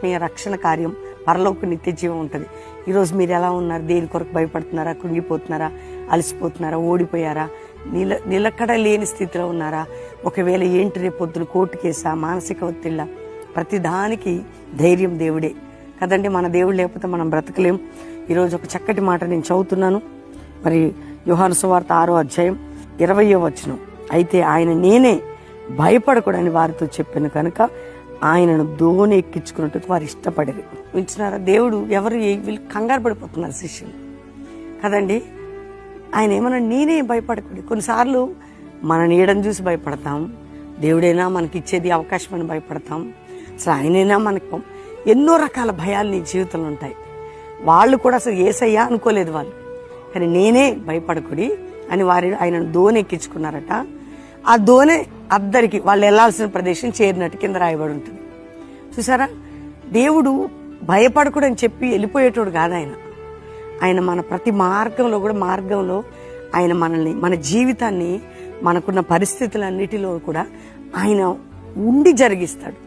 ఆత్మీయ రక్షణ కార్యం, పరలోక నిత్య జీవం ఉంటుంది. ఈరోజు మీరు ఎలా ఉన్నారు? దేని కొరకు భయపడుతున్నారా? కృంగిపోతున్నారా? అలసిపోతున్నారా? ఓడిపోయారా? నిలకడ లేని స్థితిలో ఉన్నారా? ఒకవేళ ఏంటి రేపు పొద్దున కోర్టు కేసా, మానసిక ఒత్తిళ్ళ? ప్రతిదానికి ధైర్యం దేవుడే కదండి. మన దేవుడు లేకపోతే మనం బ్రతకలేం. ఈరోజు ఒక చక్కటి మాట నేను చదువుతున్నాను. మరి యోహాను సువార్త 6వ అధ్యాయం 20వ వచనం. అయితే ఆయన నేనే, భయపడకూడని వారితో చెప్పాను కనుక ఆయనను దోణి ఎక్కించుకున్నట్టు వారు ఇష్టపడేది. వింటున్నారా? దేవుడు వీళ్ళు కంగారు పడిపోతున్నారు శిష్యులు కదండి. ఆయన ఏమన్నా నేనే భయపడకూడదు. కొన్నిసార్లు మన నీడను చూసి భయపడతాం. దేవుడైనా మనకి ఇచ్చేది అవకాశం అని భయపడతాం. అసలు ఆయనైనా మనకు ఎన్నో రకాల భయాలు నీ జీవితంలో ఉంటాయి. వాళ్ళు కూడా అసలు యేసయ్యా అనుకోలేదు వాళ్ళు, కానీ నేనే భయపడకుడి అని ఆయనను దోణి ఎక్కించుకున్నారట. ఆ దోణి అద్దరికి వాళ్ళు వెళ్లాల్సిన ప్రదేశం చేరినట్టు కింద రాయబడి ఉంటుంది. చూసారా? దేవుడు భయపడకూడని చెప్పి వెళ్ళిపోయేటోడు కాదు ఆయన. ఆయన మన ప్రతి మార్గంలో ఆయన మనల్ని, మన జీవితాన్ని, మనకున్న పరిస్థితులన్నిటిలో కూడా ఆయన ఉండి జరిగిస్తాడు.